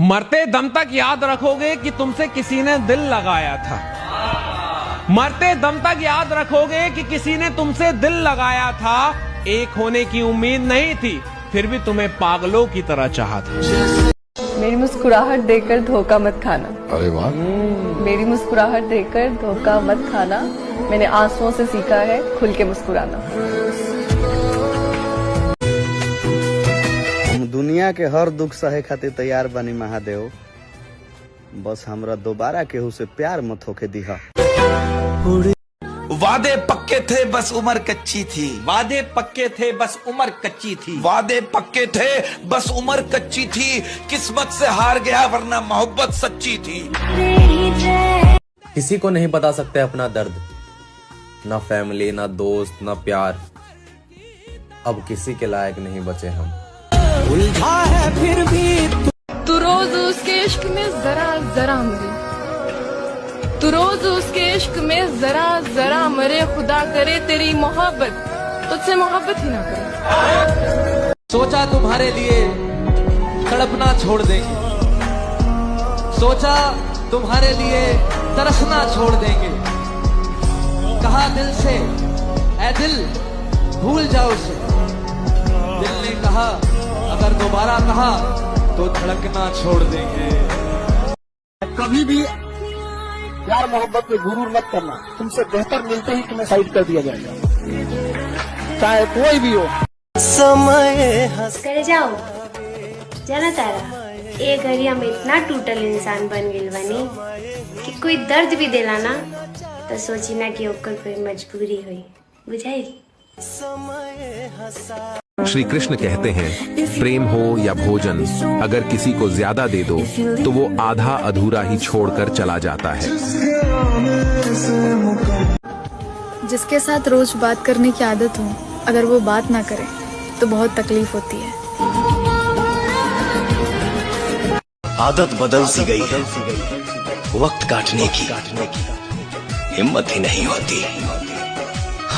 मरते दम तक याद रखोगे कि तुमसे किसी ने दिल लगाया था। मरते दम तक याद रखोगे कि किसी ने तुमसे दिल लगाया था। एक होने की उम्मीद नहीं थी, फिर भी तुम्हें पागलों की तरह चाहा था। मेरी मुस्कुराहट देखकर धोखा मत खाना। अरे वाह। मेरी मुस्कुराहट देखकर धोखा मत खाना। मैंने आंसुओं से सीखा है खुल के मुस्कुराना। हम दुनिया के हर दुख सहे खातिर तैयार बनी महादेव, बस हमरा दोबारा केहू से प्यार मत होके दिहा। वादे पक्के थे बस उम्र कच्ची थी। वादे पक्के थे बस उम्र कच्ची थी। वादे पक्के थे बस उम्र कच्ची थी। किस्मत से हार गया वरना मोहब्बत सच्ची थी। किसी को नहीं बता सकते अपना दर्द, ना फैमिली, ना दोस्त, ना प्यार। अब किसी के लायक नहीं बचे हम। उलझा है फिर भी तू रोज उसके इश्क में जरा जरा मरे। तू रोज उसके इश्क में जरा जरा मरे। खुदा करे तेरी मोहब्बत तुझसे मोहब्बत ही ना करे। सोचा तुम्हारे लिए तड़पना छोड़ देंगे, सोचा तुम्हारे लिए तरसना छोड़ देंगे। कहा दिल से ऐ दिल भूल जाओ उसे। दिल ने कहा अगर दोबारा कहा तो धड़कना छोड़ देंगे। कभी भी प्यार मोहब्बत में गुरूर मत करना। तुमसे बेहतर मिलते ही तुम्हें साइड कर दिया जाएगा, चाहे कोई भी हो। समय करे जाओ जाना तारा ए घरिया में इतना टूटल इंसान बन गई बनी कि कोई दर्द भी दिलाना तो सोची ना कि ओकर कोई मजबूरी हुई। बुझाई। श्री कृष्ण कहते हैं, प्रेम हो या भोजन, अगर किसी को ज्यादा दे दो तो वो आधा अधूरा ही छोड़कर चला जाता है। जिसके साथ रोज बात करने की आदत हो, अगर वो बात ना करे तो बहुत तकलीफ होती है। आदत बदल सी गई है, वक्त काटने की हिम्मत ही नहीं होती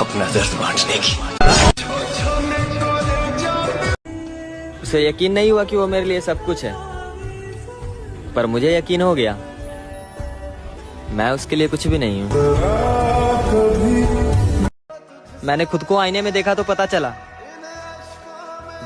अपना दर्द बांटने की। उसे यकीन नहीं हुआ कि वो मेरे लिए सब कुछ है, पर मुझे यकीन हो गया मैं उसके लिए कुछ भी नहीं हूँ। मैंने खुद को आईने में देखा तो पता चला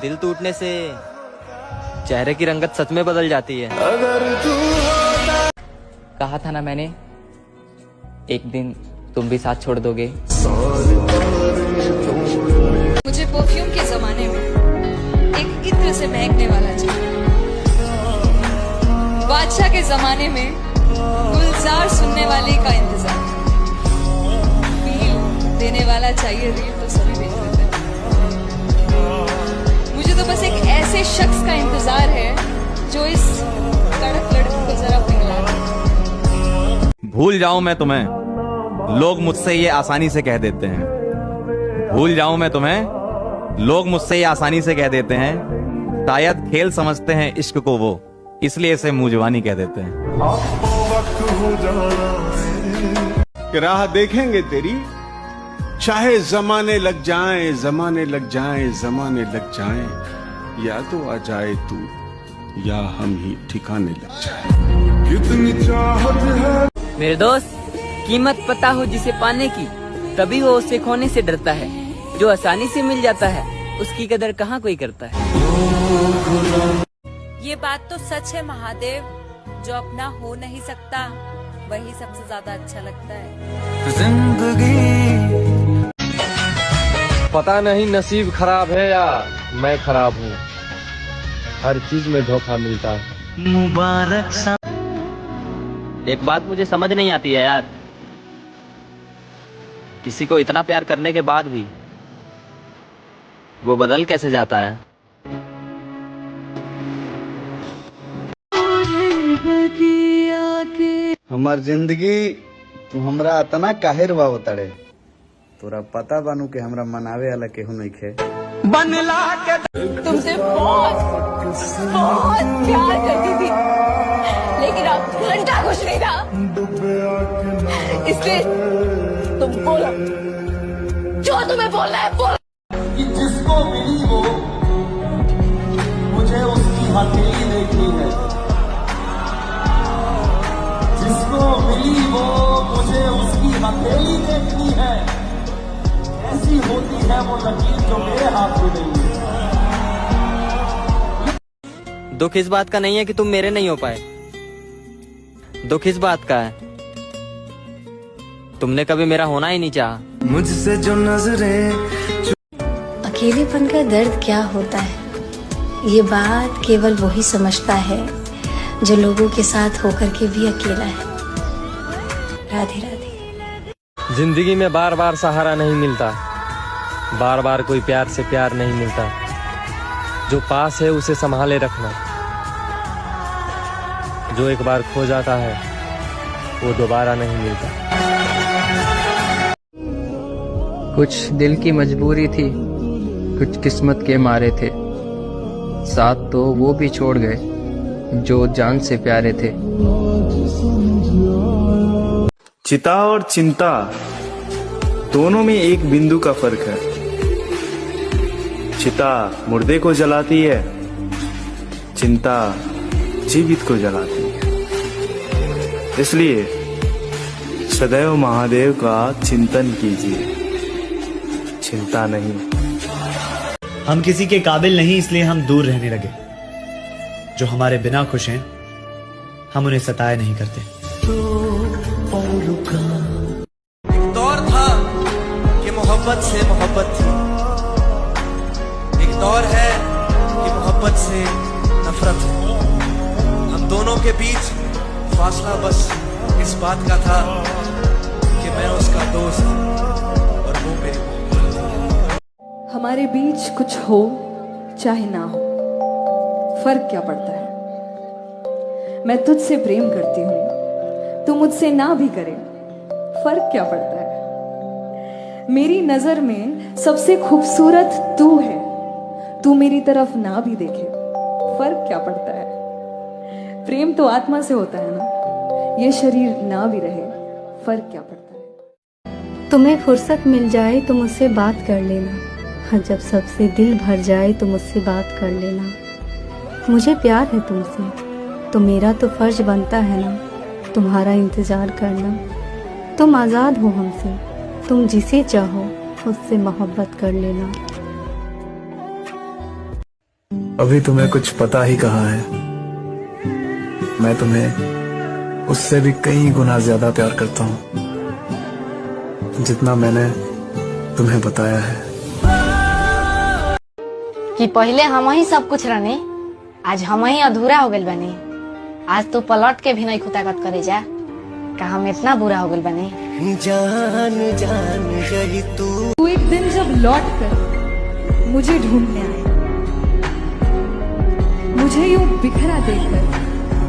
दिल टूटने से चेहरे की रंगत सच में बदल जाती है। कहा था ना मैंने, एक दिन तुम भी साथ छोड़ दोगे। मुझे परफ्यूम के जमाने में एक इत्र से महकने वाला चाहिए। बादशाह के जमाने में गुलजार सुनने वाले का इंतजार। फील देने वाला चाहिए, रील तो सभी भेज देते हैं। मुझे तो बस एक ऐसे शख्स का इंतजार है जो इस कड़क लड़की को जरा पिघला दे। भूल जाऊं मैं तुम्हें, लोग मुझसे ये आसानी से कह देते हैं। भूल जाऊं मैं तुम्हें, लोग मुझसे ये आसानी से कह देते हैं। शायद खेल समझते हैं इश्क को वो, इसलिए इसे मुंह जुबानी कह देते हैं। राह देखेंगे तेरी, चाहे जमाने लग जाएं, जमाने लग जाएं, जमाने लग जाएं, या तो आ जाए तू या हम ही ठिकाने लग जाएं। कितनी चाहत है मेरे दोस्त, कीमत पता हो जिसे पाने की, तभी वो उसे खोने से डरता है। जो आसानी से मिल जाता है उसकी कदर कहाँ कोई करता है। ये बात तो सच है महादेव, जो अपना हो नहीं सकता वही सबसे ज्यादा अच्छा लगता है। जिंदगी पता नहीं नसीब खराब है या मैं खराब हूँ, हर चीज में धोखा मिलता है। मुबारक सा। एक बात मुझे समझ नहीं आती है यार, किसी को इतना प्यार करने के बाद भी वो बदल कैसे जाता है। हमार जिंदगी तू हमरा इतना काहे रुआव तड़े। तोरा पता बानू के हमरा मनावे वाला केहू नहीं खे। बनला के तुमसे बहुत प्यार करती थी, लेकिन अब घंटा कुछ नहीं था, इसलिए तुम बोलो जो तुम्हें बोलना है बोलो। कि जिसको मिली वो मुझे उसकी हथेली देखनी है, हो मुझे उसकी हथेली देखनी है, ऐसी होती है वो लकीर जो मेरे हाथ में नहीं है। दुख इस बात का नहीं है कि तुम मेरे नहीं हो पाए, दुख इस बात का है तुमने कभी मेरा होना ही नहीं चाहा। मुझसे जो नजरें अकेलेपन का दर्द क्या होता है, ये बात केवल वही समझता है जो लोगों के साथ होकर के भी अकेला है। राधे राधे। जिंदगी में बार बार सहारा नहीं मिलता, बार बार कोई प्यार से प्यार नहीं मिलता। जो पास है उसे संभाले रखना, जो एक बार खो जाता है वो दोबारा नहीं मिलता। कुछ दिल की मजबूरी थी, कुछ किस्मत के मारे थे, साथ तो वो भी छोड़ गए जो जान से प्यारे थे। चिता और चिंता दोनों में एक बिंदु का फर्क है। चिता मुर्दे को जलाती है, चिंता जीवित को जलाती है। इसलिए सदैव महादेव का चिंतन कीजिए, चिंता नहीं। हम किसी के काबिल नहीं इसलिए हम दूर रहने लगे, जो हमारे बिना खुश हैं हम उन्हें सताए नहीं करते। एक दौर था कि मोहब्बत से मोहब्बत थी, एक दौर है कि मोहब्बत से नफरत है। हम दोनों के बीच फासला बस इस बात का था कि मैं उसका दोस्त और वो मेरी। हमारे बीच कुछ हो चाहे ना हो, फर्क क्या पड़ता है। मैं तुझसे प्रेम करती हूँ, तू मुझसे ना भी करे, फर्क क्या पड़ता है। मेरी नजर में सबसे खूबसूरत तू है, तू मेरी तरफ ना भी देखे, फर्क क्या पड़ता है। प्रेम तो आत्मा से होता है ना, ये शरीर ना भी रहे, फर्क क्या पड़ता है। तुम्हें फुर्सत मिल जाए तो मुझसे बात कर लेना, हाँ जब सबसे दिल भर जाए तो मुझसे बात कर लेना। मुझे प्यार है तुमसे तो मेरा तो फर्ज बनता है ना तुम्हारा इंतजार करना। तुम आज़ाद हो हमसे, तुम जिसे चाहो उससे मोहब्बत कर लेना। अभी तुम्हें कुछ पता ही कहा है, मैं तुम्हें उससे भी कई गुना ज्यादा प्यार करता हूँ जितना मैंने तुम्हें बताया है। कि पहले हम ही सब कुछ रहने, आज हम ही अधूरा हो गए बने। आज तो पलट के भी नहीं खुतागत करे जा, का हम इतना बुरा हो गए बने। जान जान गई तू एक दिन जब लौट कर मुझे ढूंढने आए, मुझे यूं बिखरा देखकर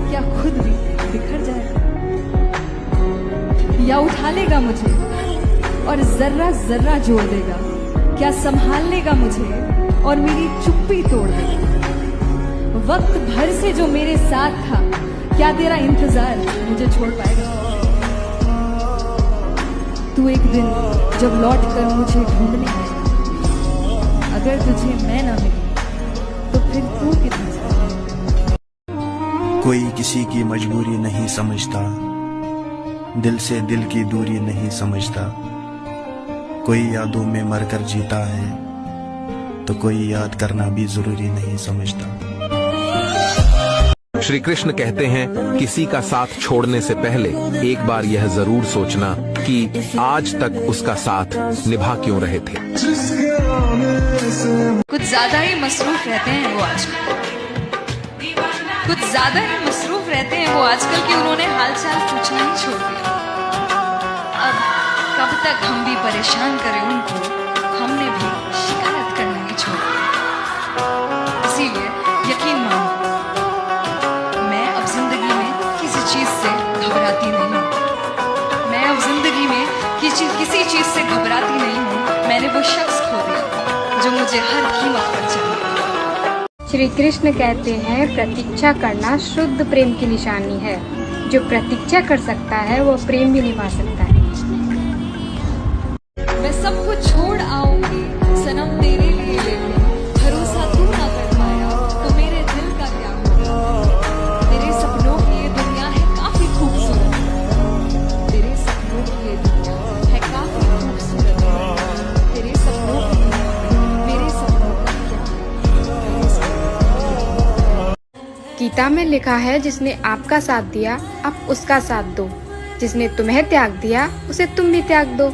क्या खुद भी बिखर जाए, या उठा लेगा मुझे और जर्रा जर्रा जोड़ देगा, क्या संभाल लेगा मुझे और मेरी चुप्पी तोड़ देगा। वक्त भर से जो मेरे साथ था, क्या तेरा इंतजार मुझे छोड़ पाएगा। तू एक दिन जब लौट कर मुझे ढूंढने आएगा, अगर तुझे मैं ना मिली तो फिर तू किधर जाएगा। कोई किसी की मजबूरी नहीं समझता, दिल से दिल की दूरी नहीं समझता। कोई यादों में मरकर जीता है तो कोई याद करना भी जरूरी नहीं समझता। श्री कृष्ण कहते हैं, किसी का साथ छोड़ने से पहले एक बार यह जरूर सोचना कि आज तक उसका साथ निभा क्यों रहे थे। कुछ ज्यादा ही मसरूफ रहते हैं वो आजकल, कुछ ज्यादा ही मसरूफ रहते हैं वो आजकल कि उन्होंने हालचाल पूछना ही छोड़ दिया। अब कब तक हम भी परेशान करें उनको, हमने भी शिकायत करना ही छोड़ दिया। इसीलिए यकीन मानो, मैं अब जिंदगी में किसी चीज से घबराती नहीं हूँ। मैं अब जिंदगी में किसी चीज से घबराती नहीं हूँ। मैंने वो शख्स खो दिया जो मुझे हर कीमत पर चाहिए। श्री कृष्ण कहते हैं, प्रतीक्षा करना शुद्ध प्रेम की निशानी है। जो प्रतीक्षा कर सकता है वो प्रेम भी निभा सकता है। मैं सब कुछ छोड़ आऊंगी सनम तेरे लिए, लेकिन भरोसा तू ना कर पाया तो मेरे दिल का क्या होगा। तेरे सपनों की ये दुनिया है काफी खूबसूरत, तेरे गीता में लिखा है, जिसने आपका साथ दिया आप उसका साथ दो, जिसने तुम्हें त्याग दिया उसे तुम भी त्याग दो।